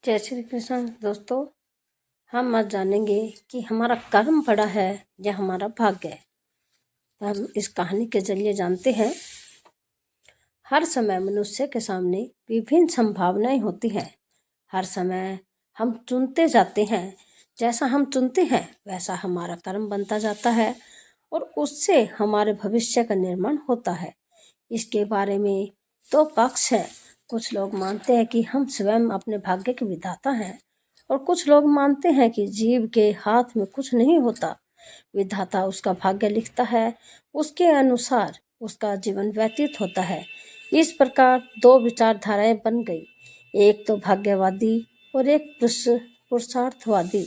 जय श्री कृष्ण दोस्तों। हम आज जानेंगे कि हमारा कर्म बड़ा है या हमारा भाग्य है। तो हम इस कहानी के जरिए जानते हैं। हर समय मनुष्य के सामने विभिन्न संभावनाएं होती हैं। हर समय हम चुनते जाते हैं। जैसा हम चुनते हैं वैसा हमारा कर्म बनता जाता है और उससे हमारे भविष्य का निर्माण होता है। इसके बारे में दो पक्ष है। कुछ लोग मानते हैं कि हम स्वयं अपने भाग्य के विधाता हैं और कुछ लोग मानते हैं कि जीव के हाथ में कुछ नहीं होता, विधाता उसका भाग्य लिखता है, उसके अनुसार उसका जीवन व्यतीत होता है। इस प्रकार दो विचारधाराएं बन गई, एक तो भाग्यवादी और एक पुरुषार्थवादी।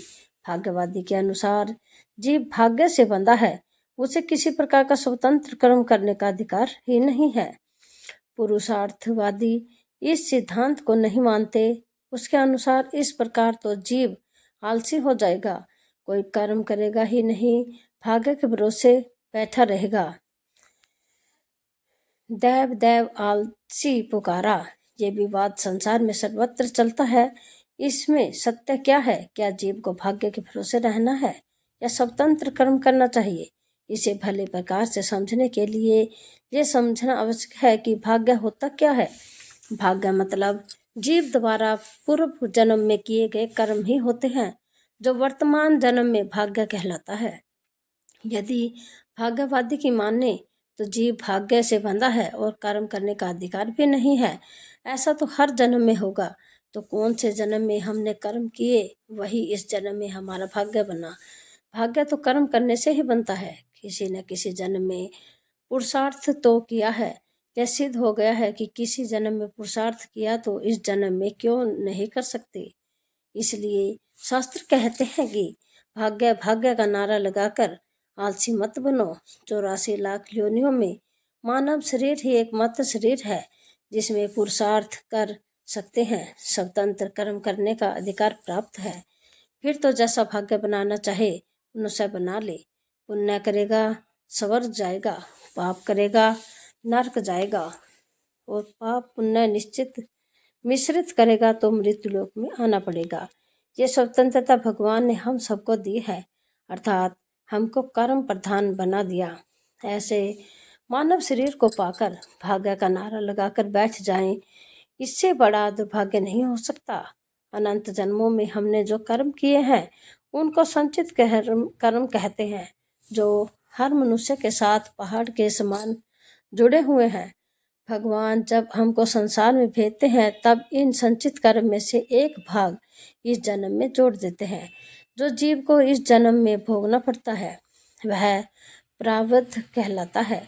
भाग्यवादी के अनुसार जीव भाग्य से बंधा है, उसे किसी प्रकार का स्वतंत्र कर्म करने का अधिकार ही नहीं है। पुरुषार्थवादी इस सिद्धांत को नहीं मानते। उसके अनुसार इस प्रकार तो जीव आलसी हो जाएगा, कोई कर्म करेगा ही नहीं, भाग्य के भरोसे बैठा रहेगा। देव देव आलसी पुकारा, ये विवाद संसार में सर्वत्र चलता है। इसमें सत्य क्या है? क्या जीव को भाग्य के भरोसे रहना है या स्वतंत्र कर्म करना चाहिए? इसे भले प्रकार से समझने के लिए ये समझना आवश्यक है कि भाग्य होता क्या है। भाग्य मतलब जीव द्वारा पूर्व जन्म में किए गए कर्म ही होते हैं, जो वर्तमान जन्म में भाग्य कहलाता है। यदि भाग्यवादी की माने तो जीव भाग्य से बंधा है और कर्म करने का अधिकार भी नहीं है। ऐसा तो हर जन्म में होगा। तो कौन से जन्म में हमने कर्म किए वही इस जन्म में हमारा भाग्य बना। भाग्य तो कर्म करने से ही बनता है। किसी न किसी जन्म में पुरुषार्थ तो किया है। यह सिद्ध हो गया है कि किसी जन्म में पुरुषार्थ किया तो इस जन्म में क्यों नहीं कर सकते। इसलिए शास्त्र कहते हैं कि भाग्य भाग्य का नारा लगाकर आलसी मत बनो। 84 लाख योनियों में मानव शरीर ही एकमात्र शरीर है जिसमें पुरुषार्थ कर सकते हैं, स्वतंत्र कर्म करने का अधिकार प्राप्त है। फिर तो जैसा भाग्य बनाना चाहे अनुसार बना ले। पुण्य करेगा स्वर्ग जाएगा, पाप करेगा नरक जाएगा और पाप पुण्य निश्चित मिश्रित करेगा तो मृत्यु लोक में आना पड़ेगा। ये स्वतंत्रता भगवान ने हम सबको दी है, अर्थात हमको कर्म प्रधान बना दिया। ऐसे मानव शरीर को पाकर भाग्य का नारा लगाकर बैठ जाएं, इससे बड़ा दुर्भाग्य नहीं हो सकता। अनंत जन्मों में हमने जो कर्म किए हैं उनको संचित कर्म कहते हैं, जो हर मनुष्य के साथ पहाड़ के समान जुड़े हुए हैं। भगवान जब हमको संसार में भेजते हैं तब इन संचित कर्म में से एक भाग इस जन्म में जोड़ देते हैं, जो जीव को इस जन्म में भोगना पड़ता है। वह प्रारब्ध कहलाता है,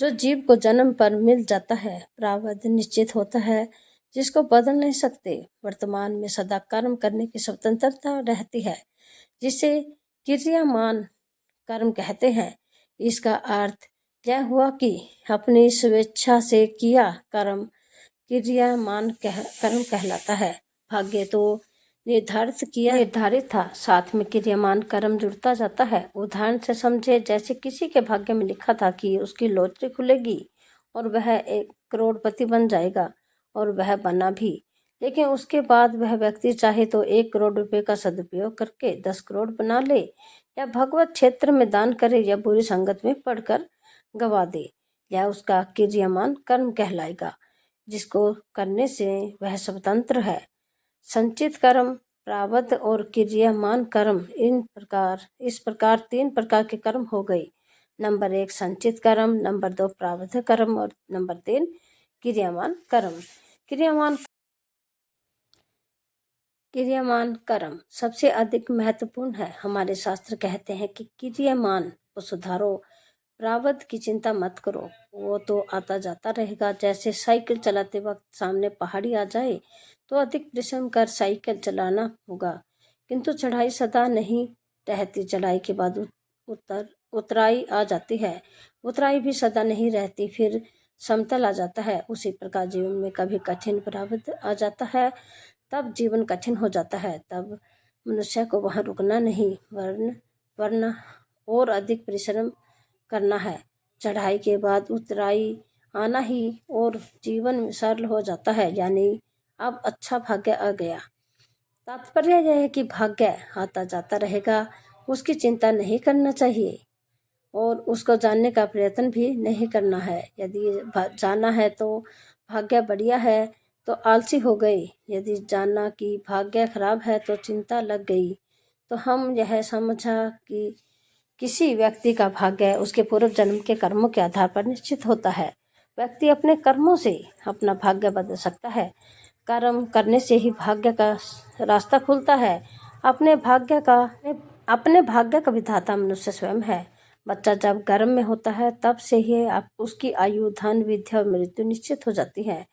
जो जीव को जन्म पर मिल जाता है। प्रारब्ध निश्चित होता है, जिसको बदल नहीं सकते। वर्तमान में सदा कर्म करने की स्वतंत्रता रहती है, जिसे क्रियामान कर्म कहते हैं। इसका अर्थ यह हुआ कि अपनी स्वेच्छा से किया कर्म क्रियामान कर्म कहलाता है। भाग्य तो निर्धारित था, साथ में क्रियामान कर्म जुड़ता जाता है। उदाहरण से समझे, जैसे किसी के भाग्य में लिखा था कि उसकी लॉटरी खुलेगी और वह 1 करोड़पति बन जाएगा, और वह बना भी। लेकिन उसके बाद वह व्यक्ति चाहे तो 1 करोड़ रुपए का सदुपयोग करके 10 करोड़ बना ले, या भगवत क्षेत्र में दान करे, या बुरी संगत में पढ़कर गवा दे। यह उसका क्रियामान कर्म कहलाएगा, जिसको करने से वह स्वतंत्र है। संचित कर्म, प्रारब्ध और क्रियामान कर्म, इस प्रकार 3 प्रकार के कर्म हो गए। नंबर 1 संचित कर्म, नंबर 2 प्रारब्ध कर्म और नंबर 3 क्रियामान कर्म। क्रियामान कर्म सबसे अधिक महत्वपूर्ण है। हमारे शास्त्र कहते हैं कि क्रियामान को सुधारो, प्रारब्ध की चिंता मत करो, वो तो आता जाता रहेगा। जैसे साइकिल चलाते वक्त सामने पहाड़ी आ जाए तो अधिक परिश्रम कर साइकिल चलाना होगा, किंतु चढ़ाई सदा नहीं रहती। चढ़ाई के बाद उतराई आ जाती है, उतराई भी सदा नहीं रहती, फिर समतल आ जाता है। उसी प्रकार जीवन में कभी कठिन प्रारब्ध आ जाता है, तब जीवन कठिन हो जाता है। तब मनुष्य को वहाँ रुकना नहीं, वरना और अधिक परिश्रम करना है। चढ़ाई के बाद उतराई आना ही और जीवन सरल हो जाता है, यानी अब अच्छा भाग्य आ गया। तात्पर्य यह है कि भाग्य आता जाता रहेगा, उसकी चिंता नहीं करना चाहिए और उसको जानने का प्रयत्न भी नहीं करना है। यदि जाना है तो भाग्य बढ़िया है तो आलसी हो गई, यदि जानना कि भाग्य खराब है तो चिंता लग गई। तो हम यह समझा कि किसी व्यक्ति का भाग्य उसके पूर्व जन्म के कर्मों के आधार पर निश्चित होता है। व्यक्ति अपने कर्मों से अपना भाग्य बदल सकता है। कर्म करने से ही भाग्य का रास्ता खुलता है। अपने भाग्य का विधाता मनुष्य स्वयं है। बच्चा जब गर्भ में होता है तब से ही उसकी आयु, धन, विद्या और मृत्यु निश्चित हो जाती है।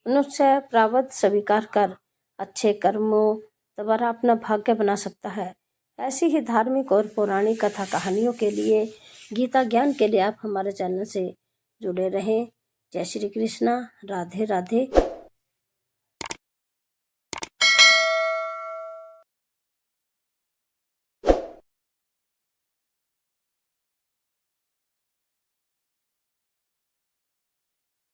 मनुष्य प्रारब्ध स्वीकार कर अच्छे कर्मों द्वारा अपना भाग्य बना सकता है। ऐसी ही धार्मिक और पौराणिक कथा कहानियों के लिए, गीता ज्ञान के लिए आप हमारे चैनल से जुड़े रहें। जय श्री कृष्णा। राधे राधे।